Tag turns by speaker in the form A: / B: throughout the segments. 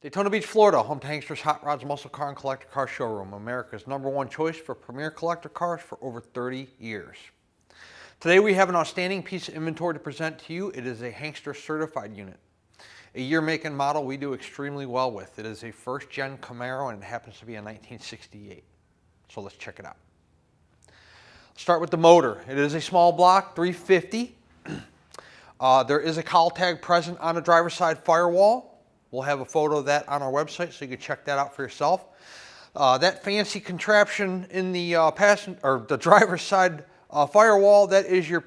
A: Daytona Beach, Florida, home to Hanksters Hot Rods Muscle Car and Collector Car Showroom, America's #1 choice for premier collector cars for over 30 years. Today we have an outstanding piece of inventory to present to you. It is a Hankster certified unit. A year, make, and model we do extremely well with. It is a first-gen Camaro and it happens to be a 1968. So let's check it out. Let's start with the motor. It is a small block, 350. There is a cowl tag present on the driver's side firewall. We'll have a photo of that on our website so you can check that out for yourself. That fancy contraption in the the driver's side firewall, that is your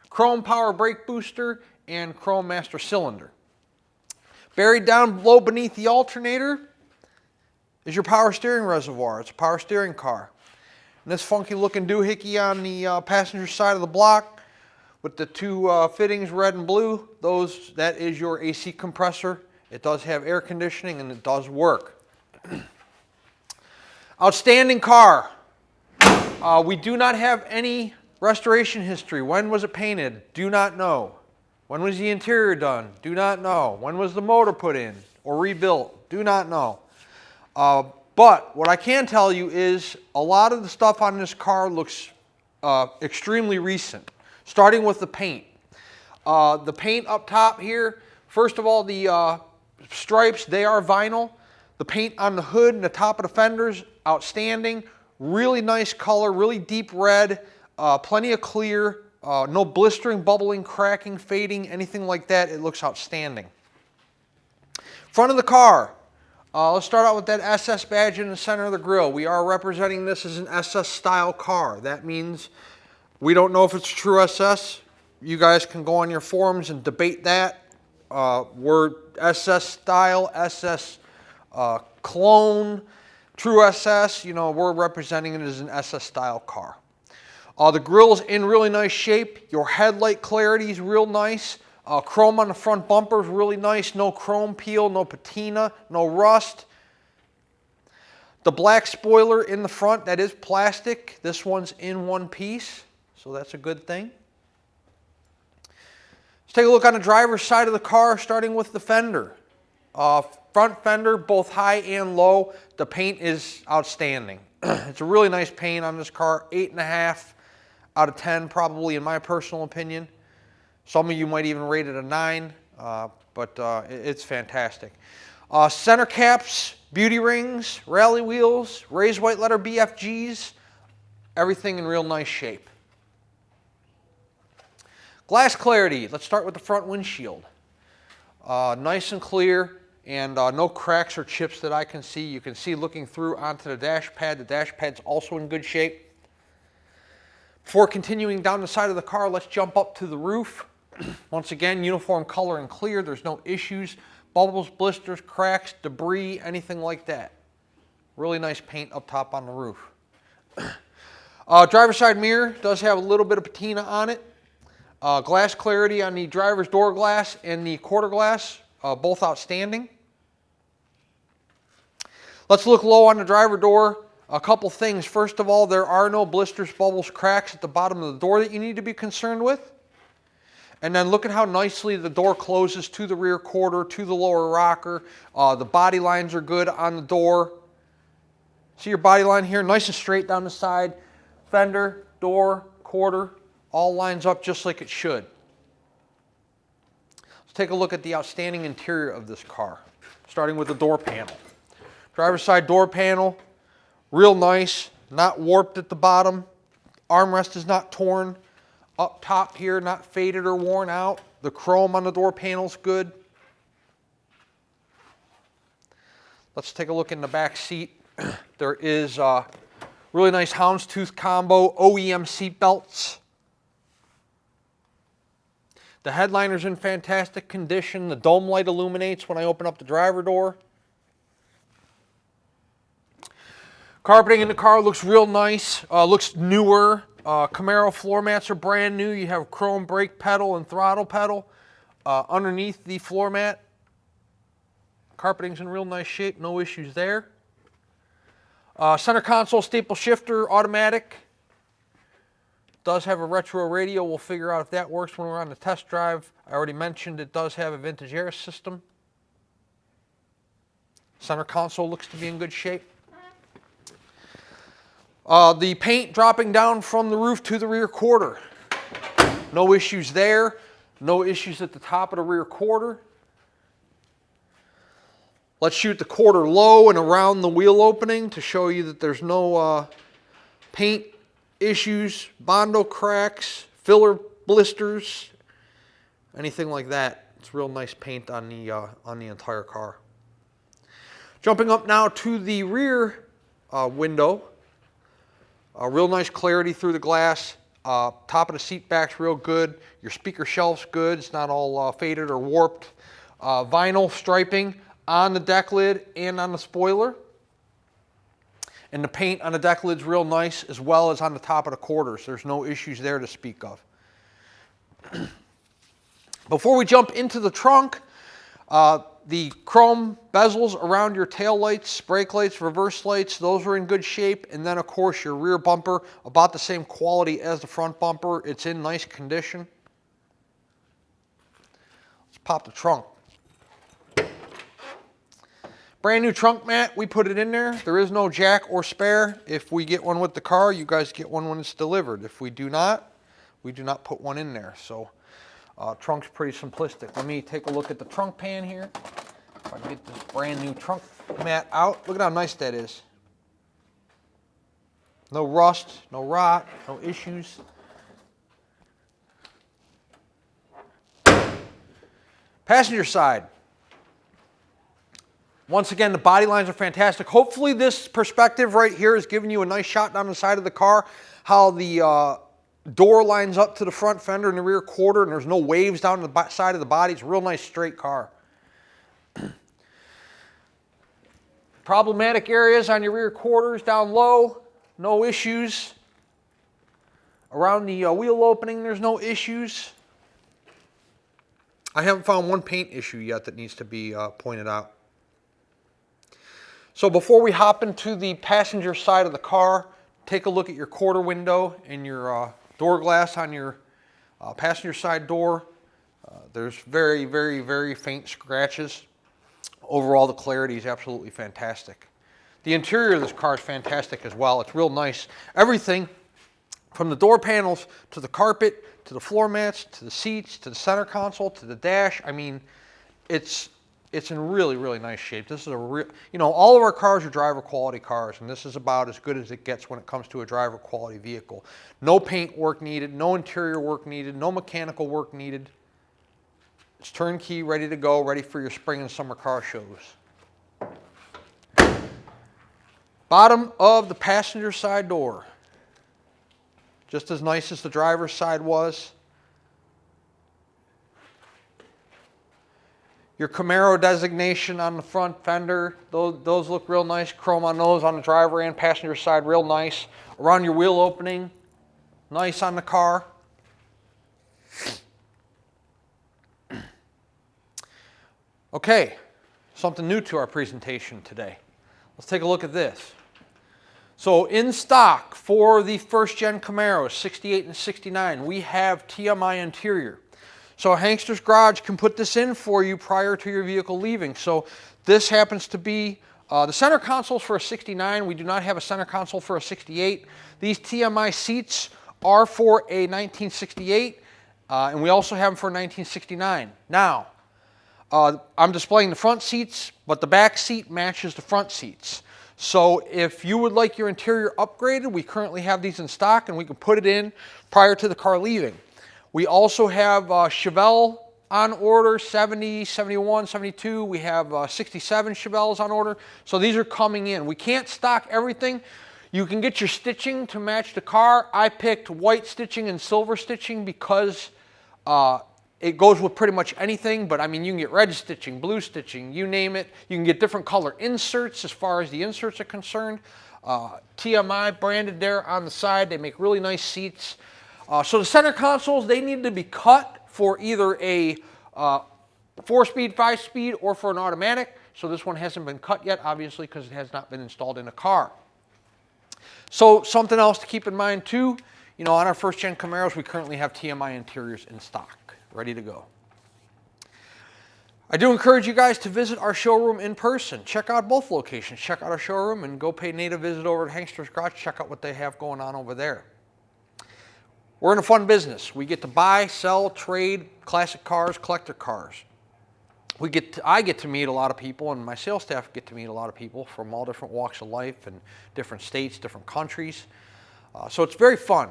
A: chrome power brake booster and chrome master cylinder. Buried down low beneath the alternator is your power steering reservoir. It's a power steering car. And this funky looking doohickey on the passenger side of the block with the two fittings, red and blue, that is your AC compressor. It does have air conditioning and it does work. Outstanding car. We do not have any restoration history. When was it painted? Do not know. When was the interior done? Do not know. When was the motor put in or rebuilt? Do not know. But what I can tell you is a lot of the stuff on this car looks extremely recent, starting with the paint. The paint up top here, first of all, the stripes, they are vinyl. The paint on the hood and the top of the fenders, outstanding. Really nice color, really deep red, plenty of clear, no blistering, bubbling, cracking, fading, anything like that. It looks outstanding. Front of the car, let's start out with that SS badge in the center of the grille. We are representing this as an SS style car. That means we don't know if it's true SS. You guys can go on your forums and debate that. We're SS style, SS clone, true SS, you know, we're representing it as an SS style car. The grille's in really nice shape. Your headlight clarity is real nice. Chrome on the front bumper is really nice. No chrome peel, no patina, no rust. The black spoiler in the front, that is plastic. This one's in one piece, so that's a good thing. Let's take a look on the driver's side of the car, starting with the fender. Front fender, both high and low. The paint is outstanding. It's a really nice paint on this car. 8.5 out of 10, probably, in my personal opinion. Some of you might even rate it a 9, but it's fantastic. Center caps, beauty rings, rally wheels, raised white letter BFGs, everything in real nice shape. Glass clarity, let's start with the front windshield. Nice and clear and no cracks or chips that I can see. You can see looking through onto the dash pad. The dash pad's also in good shape. Before continuing down the side of the car, let's jump up to the roof. Once again, uniform color and clear. There's no issues, bubbles, blisters, cracks, debris, anything like that. Really nice paint up top on the roof. Driver's side mirror does have a little bit of patina on it. Glass clarity on the driver's door glass and the quarter glass, both outstanding. Let's look low on the driver door. A couple things. First of all, there are no blisters, bubbles, cracks at the bottom of the door that you need to be concerned with. And then look at how nicely the door closes to the rear quarter, to the lower rocker. The body lines are good on the door. See your body line here, nice and straight down the side. Fender, door, quarter, all lines up just like it should. Let's take a look at the outstanding interior of this car, starting with the door panel. Driver's side door panel, real nice, not warped at the bottom. Armrest is not torn. Up top here, not faded or worn out. The chrome on the door panel's good. Let's take a look in the back seat. There is really nice houndstooth combo OEM seat belts. The headliner's in fantastic condition. The dome light illuminates when I open up the driver door. Carpeting in the car looks real nice, looks newer. Camaro floor mats are brand new. You have chrome brake pedal and throttle pedal underneath the floor mat. Carpeting's in real nice shape, no issues there. Center console staple shifter, automatic. Does have a retro radio. We'll figure out if that works when we're on the test drive. I already mentioned it does have a vintage air system. Center console looks to be in good shape. The paint dropping down from the roof to the rear quarter. No issues there. No issues at the top of the rear quarter. Let's shoot the quarter low and around the wheel opening to show you that there's no paint issues, Bondo cracks, filler blisters, anything like that. It's real nice paint on the entire car. Jumping up now to the rear window. Real nice clarity through the glass. Top of the seat back's real good. Your speaker shelf's good. It's not all faded or warped. Vinyl striping on the deck lid and on the spoiler. And the paint on the deck lid's real nice, as well as on the top of the quarters. There's no issues there to speak of. Before we jump into the trunk, the chrome bezels around your tail lights, brake lights, reverse lights, those are in good shape. And then, of course, your rear bumper, about the same quality as the front bumper. It's in nice condition. Let's pop the trunk. Brand new trunk mat, we put it in there. There is no jack or spare. If we get one with the car, you guys get one when it's delivered. If we do not put one in there. So trunk's pretty simplistic. Let me take a look at the trunk pan here. If I can get this brand new trunk mat out. Look at how nice that is. No rust, no rot, no issues. Passenger side. Once again, the body lines are fantastic. Hopefully this perspective right here is giving you a nice shot down the side of the car, how the door lines up to the front fender and the rear quarter, and there's no waves down the side of the body. It's a real nice straight car. Problematic areas on your rear quarters down low, no issues. Around the wheel opening, there's no issues. I haven't found one paint issue yet that needs to be pointed out. So before we hop into the passenger side of the car, take a look at your quarter window and your door glass on your passenger side door. There's very, very, very faint scratches. Overall, the clarity is absolutely fantastic. The interior of this car is fantastic as well. It's real nice. Everything from the door panels to the carpet, to the floor mats, to the seats, to the center console, to the dash. I mean, it's in really, really nice shape. This is a real, all of our cars are driver quality cars, and this is about as good as it gets when it comes to a driver quality vehicle. No paint work needed, no interior work needed, no mechanical work needed. It's turnkey, ready to go, ready for your spring and summer car shows. Bottom of the passenger side door. Just as nice as the driver's side was. Your Camaro designation on the front fender, those look real nice. Chrome on those on the driver and passenger side, real nice. Around your wheel opening, nice on the car. Okay, something new to our presentation today. Let's take a look at this. So in stock for the first gen Camaros, 68 and 69, we have TMI interior. So Hanksters Garage can put this in for you prior to your vehicle leaving. So this happens to be the center consoles for a 69. We do not have a center console for a 68. These TMI seats are for a 1968, and we also have them for a 1969. Now, I'm displaying the front seats, but the back seat matches the front seats. So if you would like your interior upgraded, we currently have these in stock, and we can put it in prior to the car leaving. We also have Chevelle on order, 70, 71, 72. We have 67 Chevelles on order. So these are coming in. We can't stock everything. You can get your stitching to match the car. I picked white stitching and silver stitching because it goes with pretty much anything. But I mean, you can get red stitching, blue stitching, you name it. You can get different color inserts as far as the inserts are concerned. TMI branded there on the side. They make really nice seats. So the center consoles, they need to be cut for either a 4-speed, 5-speed, or for an automatic. So this one hasn't been cut yet, obviously, because it has not been installed in a car. So something else to keep in mind too, on our first gen Camaros, we currently have TMI interiors in stock, ready to go. I do encourage you guys to visit our showroom in person. Check out both locations. Check out our showroom and go pay Nate a visit over at Hanksters Garage. Check out what they have going on over there. We're in a fun business. We get to buy, sell, trade classic cars, collector cars. I get to meet a lot of people, and my sales staff get to meet a lot of people from all different walks of life and different states, different countries. So it's very fun.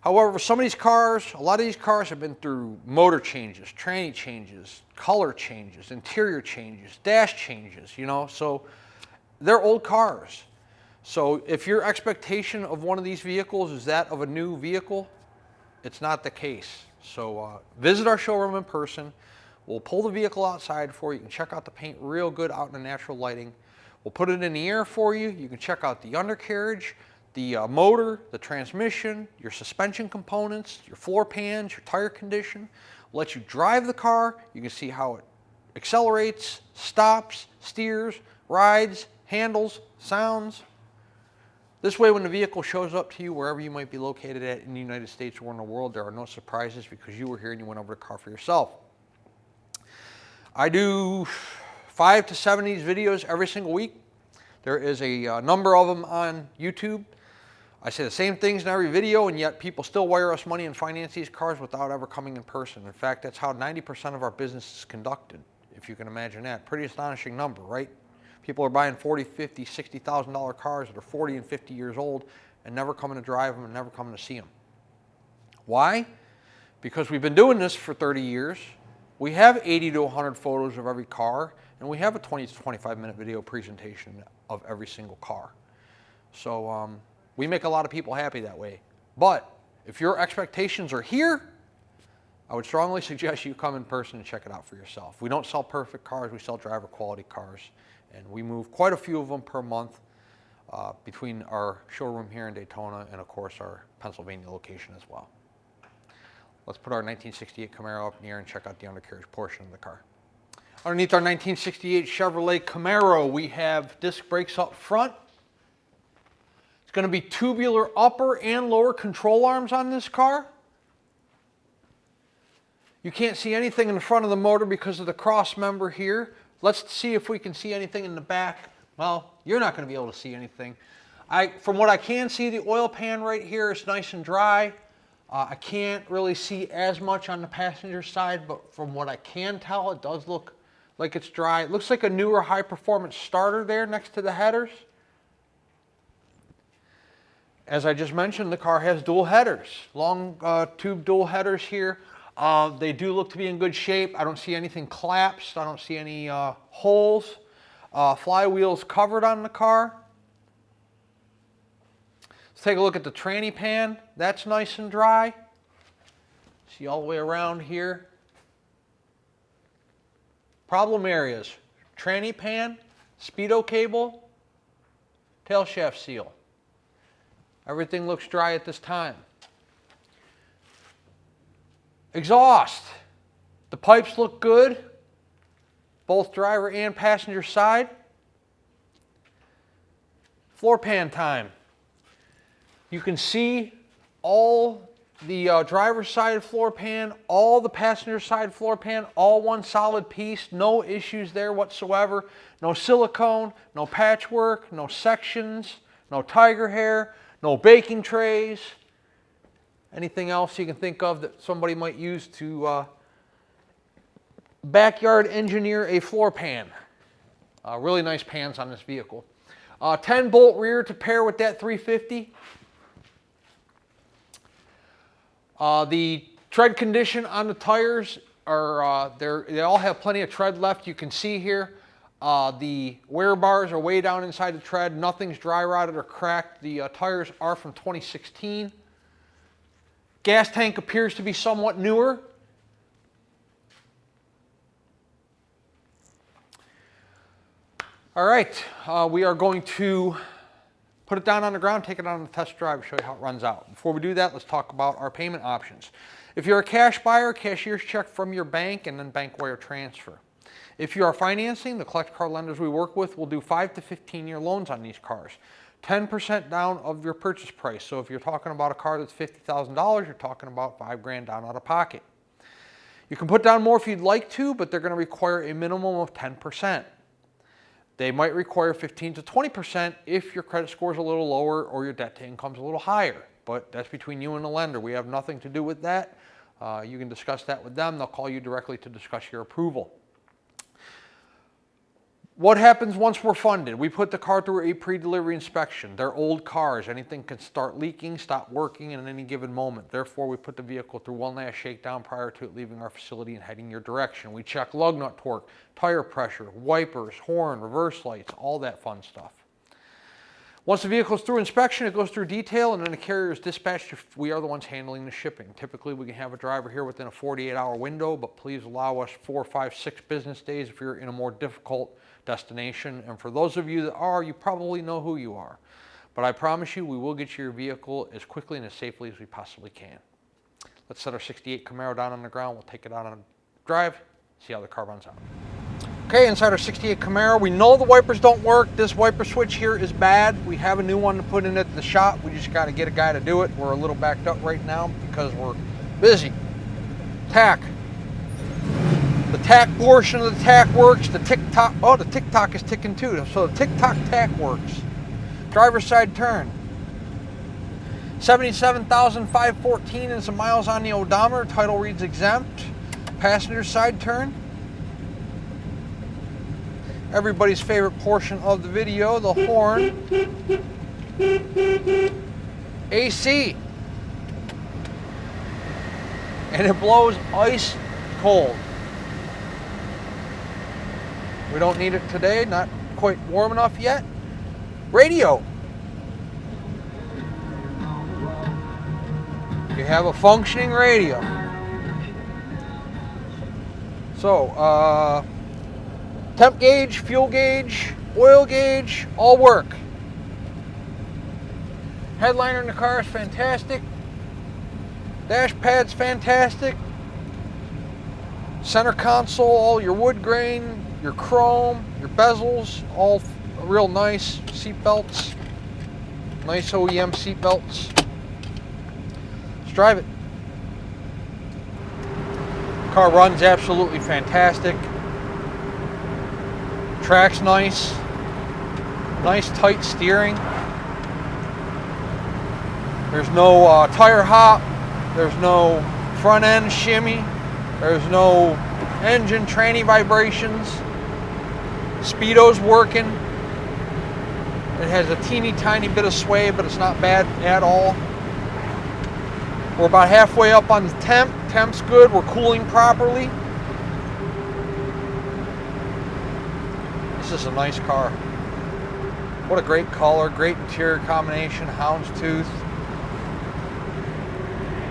A: However, some of these cars, a lot of these cars have been through motor changes, tranny changes, color changes, interior changes, dash changes, you know, so they're old cars. So if your expectation of one of these vehicles is that of a new vehicle, it's not the case. So visit our showroom in person. We'll pull the vehicle outside for you. You can check out the paint real good out in the natural lighting. We'll put it in the air for you. You can check out the undercarriage, the motor, the transmission, your suspension components, your floor pans, your tire condition. We'll let you drive the car. You can see how it accelerates, stops, steers, rides, handles, sounds. This way, when the vehicle shows up to you, wherever you might be located at in the United States or in the world, there are no surprises because you were here and you went over the car for yourself. I do 5 to 7 of these videos every single week. There is a number of them on YouTube. I say the same things in every video, and yet people still wire us money and finance these cars without ever coming in person. In fact, that's how 90% of our business is conducted, if you can imagine that. Pretty astonishing number, right? People are buying $40,000, $50,000, $60,000 cars that are 40 and 50 years old and never coming to drive them and never coming to see them. Why? Because we've been doing this for 30 years. We have 80 to 100 photos of every car, and we have a 20 to 25 minute video presentation of every single car. So we make a lot of people happy that way. But if your expectations are here, I would strongly suggest you come in person and check it out for yourself. We don't sell perfect cars, we sell driver quality cars. And we move quite a few of them per month between our showroom here in Daytona and, of course, our Pennsylvania location as well. Let's put our 1968 Camaro up in the air and check out the undercarriage portion of the car. Underneath our 1968 Chevrolet Camaro, we have disc brakes up front. It's going to be tubular upper and lower control arms on this car. You can't see anything in the front of the motor because of the cross member here. Let's see if we can see anything in the back. Well, you're not going to be able to see anything. From what I can see, the oil pan right here is nice and dry. I can't really see as much on the passenger side, but from what I can tell, it does look like it's dry. It looks like a newer high-performance starter there next to the headers. As I just mentioned, the car has dual headers, long tube dual headers here. They do look to be in good shape. I don't see anything collapsed. I don't see any holes. Flywheels covered on the car. Let's take a look at the tranny pan. That's nice and dry. See all the way around here. Problem areas: tranny pan, speedo cable, tail shaft seal. Everything looks dry at this time. Exhaust. The pipes look good, both driver and passenger side. Floor pan time. You can see all the driver's side floor pan, all the passenger side floor pan, all one solid piece. No issues there whatsoever. No silicone, no patchwork, no sections, no tiger hair, no baking trays. Anything else you can think of that somebody might use to backyard engineer a floor pan. Really nice pans on this vehicle. 10-bolt rear to pair with that 350. The tread condition on the tires are, they all have plenty of tread left. You can see here the wear bars are way down inside the tread. Nothing's dry rotted or cracked. The tires are from 2016. Gas tank appears to be somewhat newer. All right, we are going to put it down on the ground, take it on a test drive, show you how it runs out. Before we do that, let's talk about our payment options. If you're a cash buyer, cashier's check from your bank and then bank wire transfer. If you are financing, the collect car lenders we work with will do 5 to 15-year loans on these cars. 10% down of your purchase price. So if you're talking about a car that's $50,000, you're talking about $5,000 down out of pocket. You can put down more if you'd like to, but they're going to require a minimum of 10%. They might require 15 to 20% if your credit score is a little lower or your debt to income is a little higher. But that's between you and the lender. We have nothing to do with that. You can discuss that with them. They'll call you directly to discuss your approval. What happens once we're funded? We put the car through a pre-delivery inspection. They're old cars. Anything can start leaking, stop working at any given moment. Therefore, we put the vehicle through one last shakedown prior to it leaving our facility and heading your direction. We check lug nut torque, tire pressure, wipers, horn, reverse lights, all that fun stuff. Once the vehicle is through inspection, it goes through detail, and then the carrier is dispatched. We are the ones handling the shipping. Typically, we can have a driver here within a 48-hour window, but please allow us 4, 5, 6 business days if you're in a more difficult destination. And for those of you that are, you probably know who you are. But I promise you, we will get you your vehicle as quickly and as safely as we possibly can. Let's set our 68 Camaro down on the ground. We'll take it out on a drive, see how the car runs out. Okay, inside our 68 Camaro, we know the wipers don't work. This wiper switch here is bad. We have a new one to put in at the shop. We just got to get a guy to do it. We're a little backed up right now because we're busy. Tack. The tack portion of the tack works. The tick-tock, oh, the tick-tock is ticking too. So the tick-tock tack works. Driver's side turn. 77,514 is the miles on the odometer. Title reads exempt. Passenger side turn. Everybody's favorite portion of the video, the horn. AC. And it blows ice cold. We don't need it today, not quite warm enough yet. Radio. You have a functioning radio. So, temp gauge, fuel gauge, oil gauge, all work. Headliner in the car is fantastic. Dash pad's fantastic. Center console, all your wood grain, your chrome, your bezels, all real nice. Seat belts, nice OEM seat belts. Let's drive it. Car runs absolutely fantastic. Track's nice. Nice tight steering. There's no tire hop. There's no front end shimmy. There's no engine tranny vibrations. Speedo's working. It has a teeny tiny bit of sway, but it's not bad at all. We're about halfway up on the temp. Temp's good. We're cooling properly. This is a nice car. What a great color, great interior combination, houndstooth.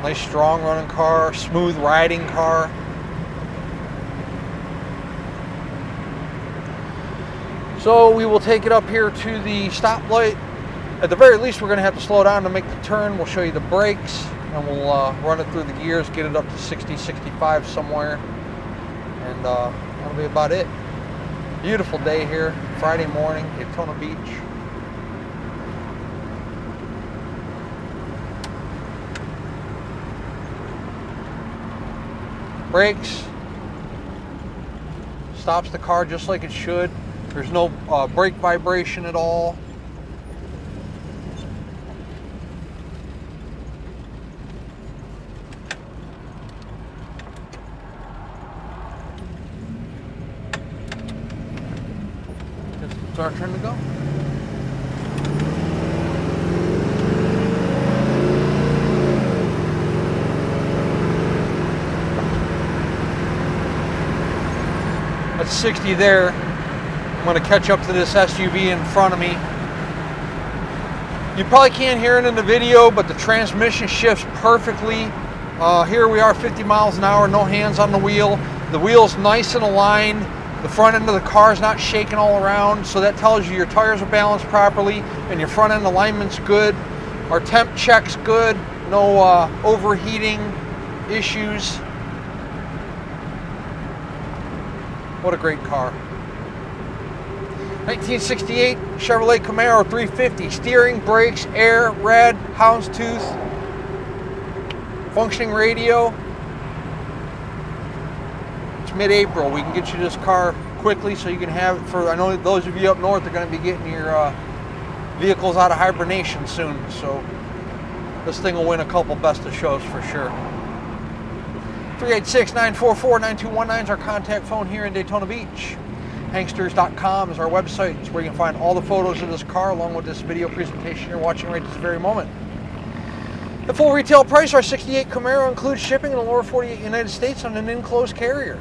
A: Nice strong running car, smooth riding car. So we will take it up here to the stoplight. At the very least, we're going to have to slow down to make the turn. We'll show you the brakes, and we'll run it through the gears, get it up to 60, 65 somewhere, and that'll be about it. Beautiful day here, Friday morning, Daytona Beach. Brakes. Stops the car just like it should. There's no brake vibration at all. It's our turn to go. That's 60 there. I'm going to catch up to this SUV in front of me. You probably can't hear it in the video, but the transmission shifts perfectly. Here we are 50 miles an hour, no hands on the wheel. The wheel's nice and aligned. The front end of the car is not shaking all around, so that tells you your tires are balanced properly and your front end alignment's good. Our temp check's good, no overheating issues. What a great car. 1968 Chevrolet Camaro 350, steering, brakes, air, red, houndstooth, functioning radio. It's mid-April. We can get you this car quickly so you can have it for, I know those of you up north are going to be getting your vehicles out of hibernation soon, so this thing will win a couple best of shows for sure. 386-944-9219 is our contact phone here in Daytona Beach. Hanksters.com is our website. It's where you can find all the photos of this car along with this video presentation you're watching right this very moment. The full retail price, our 68 Camaro, includes shipping in the lower 48 United States on an enclosed carrier.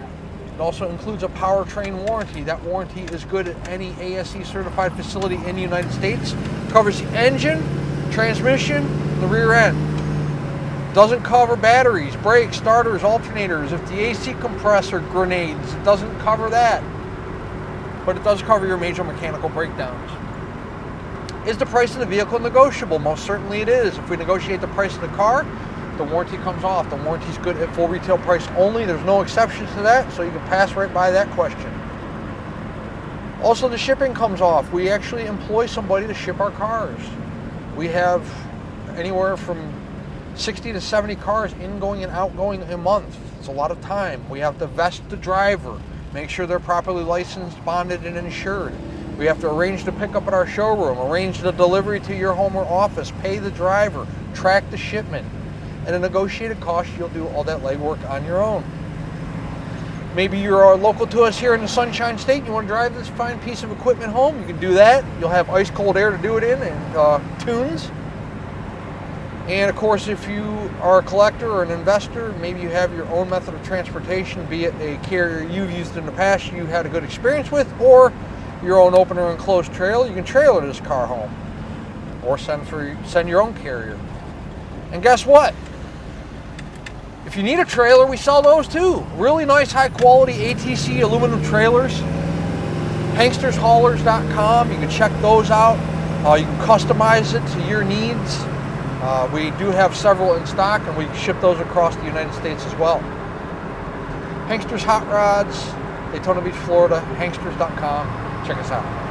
A: It also includes a powertrain warranty. That warranty is good at any ASE certified facility in the United States. Covers the engine, transmission, and the rear end. Doesn't cover batteries, brakes, starters, alternators. If the AC compressor grenades, it doesn't cover that. But it does cover your major mechanical breakdowns. Is the price of the vehicle negotiable? Most certainly it is. If we negotiate the price of the car, the warranty comes off. The warranty is good at full retail price only. There's no exceptions to that, so you can pass right by that question. Also, the shipping comes off. We actually employ somebody to ship our cars. We have anywhere from 60 to 70 cars ingoing and outgoing a month. It's a lot of time. We have to vest the driver, make sure they're properly licensed, bonded, and insured. We have to arrange the pickup at our showroom, arrange the delivery to your home or office, pay the driver, track the shipment. At a negotiated cost, you'll do all that legwork on your own. Maybe you're local to us here in the Sunshine State and you want to drive this fine piece of equipment home, you can do that. You'll have ice cold air to do it in and tunes. And of course, if you are a collector or an investor, maybe you have your own method of transportation, be it a carrier you've used in the past you had a good experience with, or your own open or enclosed trailer, you can trailer this car home. Or send your own carrier. And guess what? If you need a trailer, we sell those too. Really nice, high quality ATC aluminum trailers. Hankstershaulers.com, you can check those out. You can customize it to your needs. We do have several in stock, and we ship those across the United States as well. Hanksters Hot Rods, Daytona Beach, Florida, Hanksters.com. Check us out.